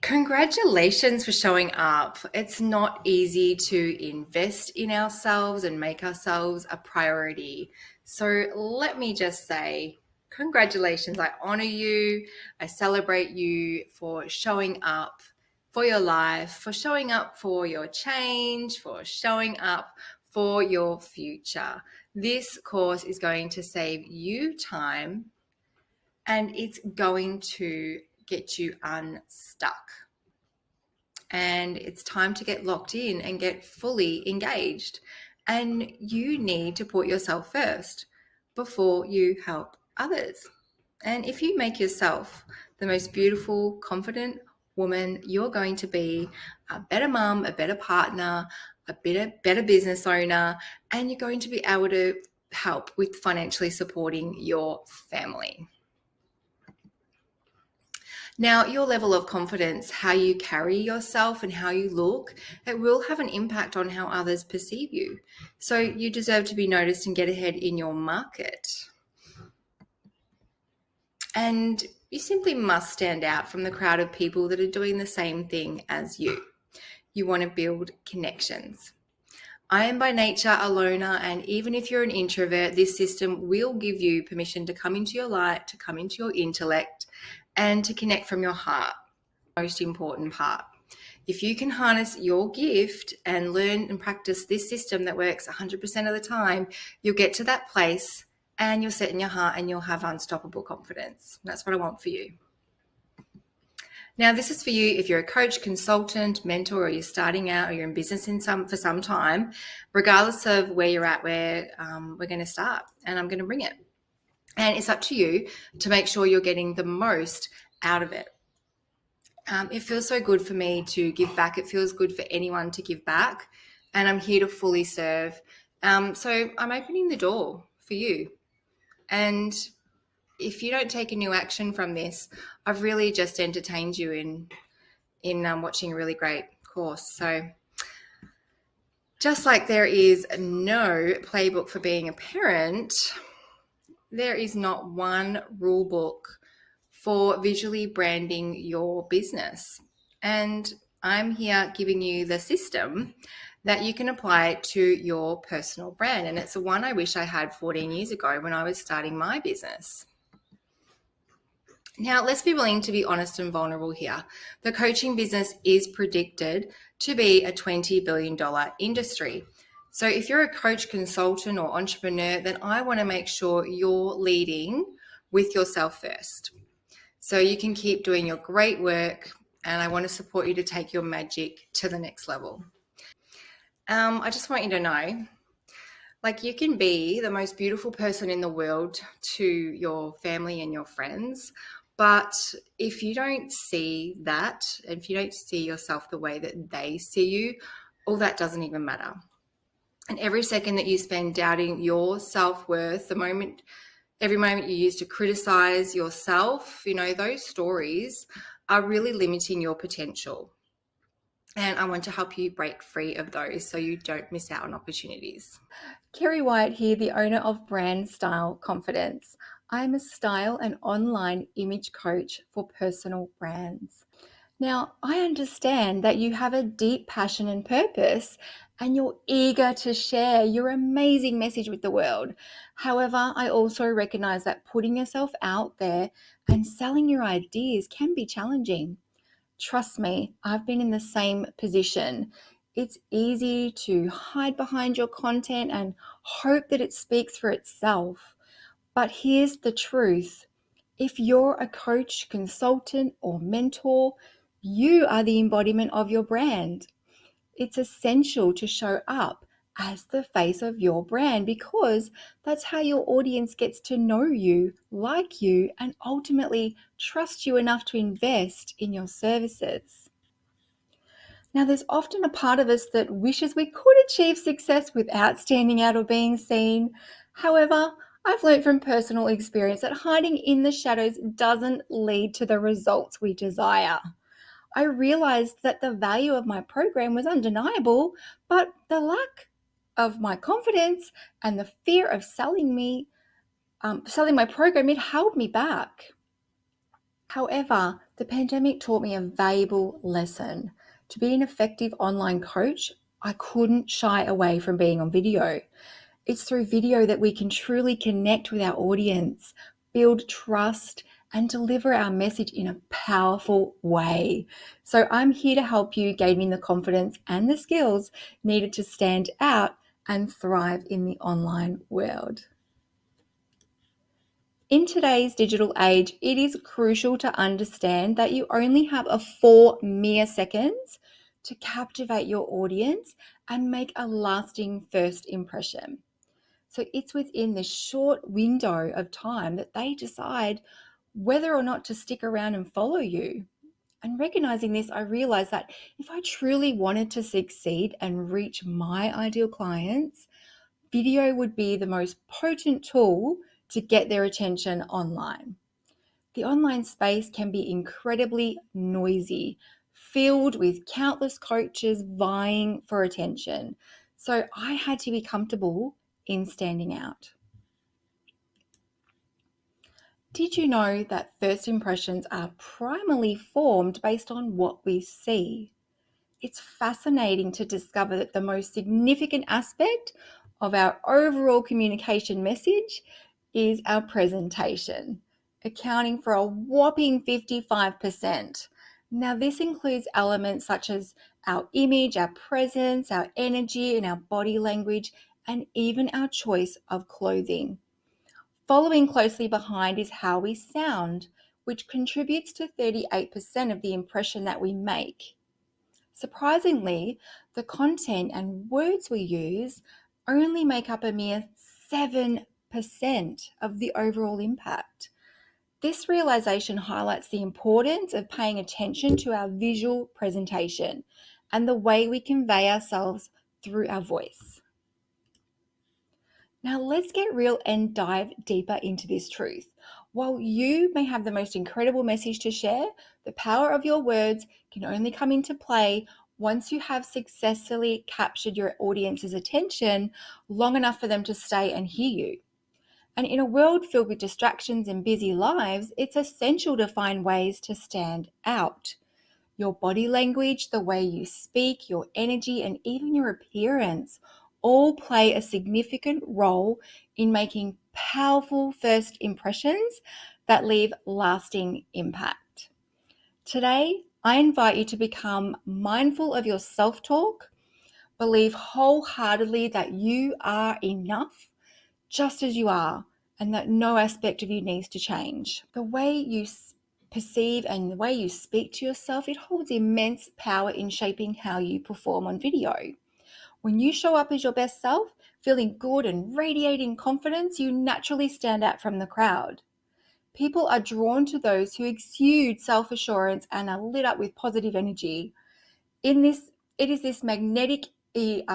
Congratulations for showing up. It's not easy to invest in ourselves and make ourselves a priority. So let me just say, congratulations. I honor you. I celebrate you for showing up for your life, for showing up for your change, for showing up for your future. This course is going to save you time and it's going to get you unstuck. And it's time to get locked in and get fully engaged. And you need to put yourself first before you help others. And if you make yourself the most beautiful, confident woman, you're going to be a better mum, a better partner, a better business owner, and you're going to be able to help with financially supporting your family. Now, your level of confidence, how you carry yourself and how you look, it will have an impact on how others perceive you. So you deserve to be noticed and get ahead in your market. And you simply must stand out from the crowd of people that are doing the same thing as you. You want to build connections. I am by nature a loner, and even if you're an introvert, this system will give you permission to come into your light, to come into your intellect, and to connect from your heart. Most important part. If you can harness your gift and learn and practice this system that works 100% of the time, you'll get to that place and you'll set in your heart and you'll have unstoppable confidence. That's what I want for you. Now, this is for you if you're a coach, consultant, mentor, or you're starting out or you're in business for some time, regardless of where you're at, where we're going to start and I'm going to bring it. And it's up to you to make sure you're getting the most out of it. It feels so good for me to give back. It feels good for anyone to give back. And I'm here to fully serve. So I'm opening the door for you. And if you don't take a new action from this, I've really just entertained you in watching a really great course. So just like there is no playbook for being a parent, there is not one rule book for visually branding your business. And I'm here giving you the system that you can apply to your personal brand. And it's the one I wish I had 14 years ago when I was starting my business. Now, let's be willing to be honest and vulnerable here. The coaching business is predicted to be a $20 billion industry. So if you're a coach, consultant, or entrepreneur, then I want to make sure you're leading with yourself first. So you can keep doing your great work, and I want to support you to take your magic to the next level. I just want you to know, like, you can be the most beautiful person in the world to your family and your friends, but if you don't see that, if you don't see yourself the way that they see you, all that doesn't even matter. And every second that you spend doubting your self-worth, every moment you use to criticize yourself, those stories are really limiting your potential. And I want to help you break free of those so you don't miss out on opportunities. Kerry White here, the owner of Brand Style Confidence. I'm a style and online image coach for personal brands. Now, I understand that you have a deep passion and purpose and you're eager to share your amazing message with the world. However, I also recognize that putting yourself out there and selling your ideas can be challenging. Trust me, I've been in the same position. It's easy to hide behind your content and hope that it speaks for itself. But here's the truth. If you're a coach, consultant, or mentor, you are the embodiment of your brand. It's essential to show up as the face of your brand because that's how your audience gets to know you, like you, and ultimately trust you enough to invest in your services. Now, there's often a part of us that wishes we could achieve success without standing out or being seen. However, I've learned from personal experience that hiding in the shadows doesn't lead to the results we desire. I realized that the value of my program was undeniable, but the lack of my confidence and the fear of selling my program, it held me back. However, The pandemic taught me a valuable lesson. To be an effective online coach, I couldn't shy away from being on video. It's through video that we can truly connect with our audience, build trust, and deliver our message in a powerful way. So I'm here to help you gain the confidence and the skills needed to stand out and thrive in the online world. In today's digital age, it is crucial to understand that you only have 4 mere seconds to captivate your audience and make a lasting first impression. So it's within this short window of time that they decide whether or not to stick around and follow you. And recognizing this, I realized that if I truly wanted to succeed and reach my ideal clients, video would be the most potent tool to get their attention online. The online space can be incredibly noisy, filled with countless coaches vying for attention. So I had to be comfortable in standing out. Did you know that first impressions are primarily formed based on what we see? It's fascinating to discover that the most significant aspect of our overall communication message is our presentation, accounting for a whopping 55%. Now, this includes elements such as our image, our presence, our energy, and our body language, and even our choice of clothing. Following closely behind is how we sound, which contributes to 38% of the impression that we make. Surprisingly, the content and words we use only make up a mere 7% of the overall impact. This realization highlights the importance of paying attention to our visual presentation and the way we convey ourselves through our voice. Now let's get real and dive deeper into this truth. While you may have the most incredible message to share, the power of your words can only come into play once you have successfully captured your audience's attention long enough for them to stay and hear you. And in a world filled with distractions and busy lives, it's essential to find ways to stand out. Your body language, the way you speak, your energy, and even your appearance all play a significant role in making powerful first impressions that leave lasting impact. Today, I invite you to become mindful of your self-talk, believe wholeheartedly that you are enough just as you are, and that no aspect of you needs to change. The way you perceive and the way you speak to yourself, it holds immense power in shaping how you perform on video. When you show up as your best self, feeling good and radiating confidence, you naturally stand out from the crowd. People are drawn to those who exude self-assurance and are lit up with positive energy. It is this magnetic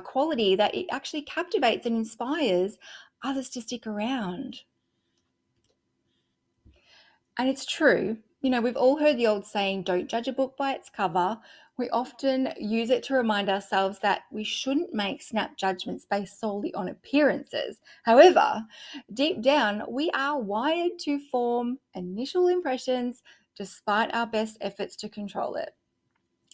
quality that it actually captivates and inspires others to stick around. And it's true. We've all heard the old saying, don't judge a book by its cover. We often use it to remind ourselves that we shouldn't make snap judgments based solely on appearances. However, deep down, we are wired to form initial impressions despite our best efforts to control it.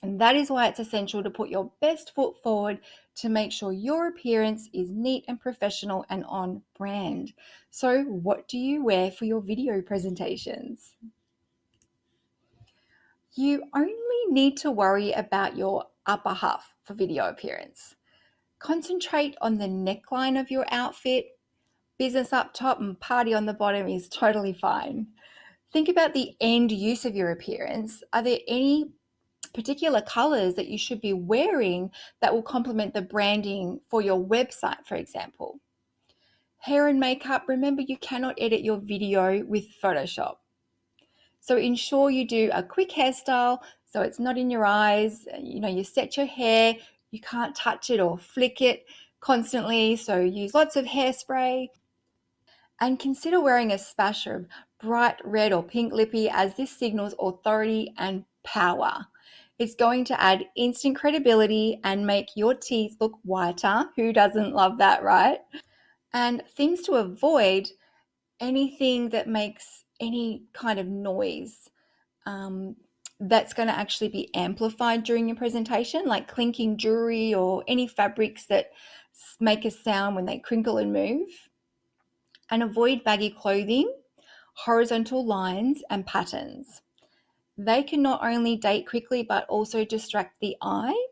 And that is why it's essential to put your best foot forward to make sure your appearance is neat and professional and on brand. So, what do you wear for your video presentations? You only need to worry about your upper half for video appearance. Concentrate on the neckline of your outfit. Business up top and party on the bottom is totally fine. Think about the end use of your appearance. Are there any particular colors that you should be wearing that will complement the branding for your website, for example? Hair and makeup, remember you cannot edit your video with Photoshop. So ensure you do a quick hairstyle so it's not in your eyes. You set your hair, you can't touch it or flick it constantly, so use lots of hairspray. And consider wearing a splash of bright red or pink lippy, as this signals authority and power. It's going to add instant credibility and make your teeth look whiter. Who doesn't love that, right? And things to avoid: anything that makes any kind of noise. that's going to actually be amplified during your presentation, like clinking jewelry or any fabrics that make a sound when they crinkle and move. And avoid baggy clothing, horizontal lines, and patterns. They can not only date quickly but also distract the eye.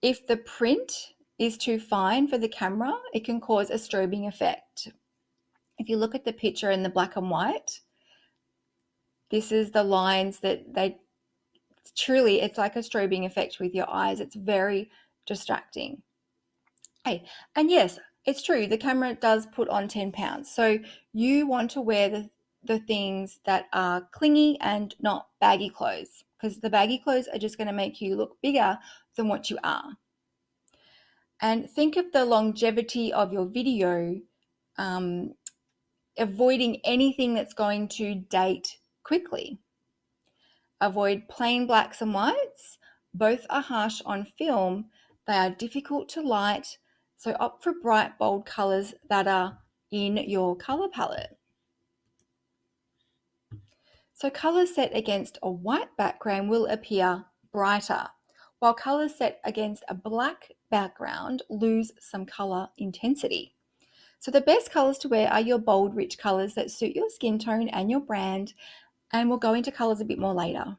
If the print is too fine for the camera, it can cause a strobing effect. If you look at the picture in the black and white, this is the lines that truly, it's like a strobing effect with your eyes. It's very distracting. Hey, and yes, it's true, the camera does put on 10 pounds. So you want to wear the things that are clingy and not baggy clothes, because the baggy clothes are just going to make you look bigger than what you are. And think of the longevity of your video, avoiding anything that's going to date quickly. Avoid plain blacks and whites. Both are harsh on film. They are difficult to light, so opt for bright, bold colors that are in your color palette. So colors set against a white background will appear brighter, while colors set against a black background lose some color intensity. So the best colors to wear are your bold, rich colors that suit your skin tone and your brand, and we'll go into colors a bit more later.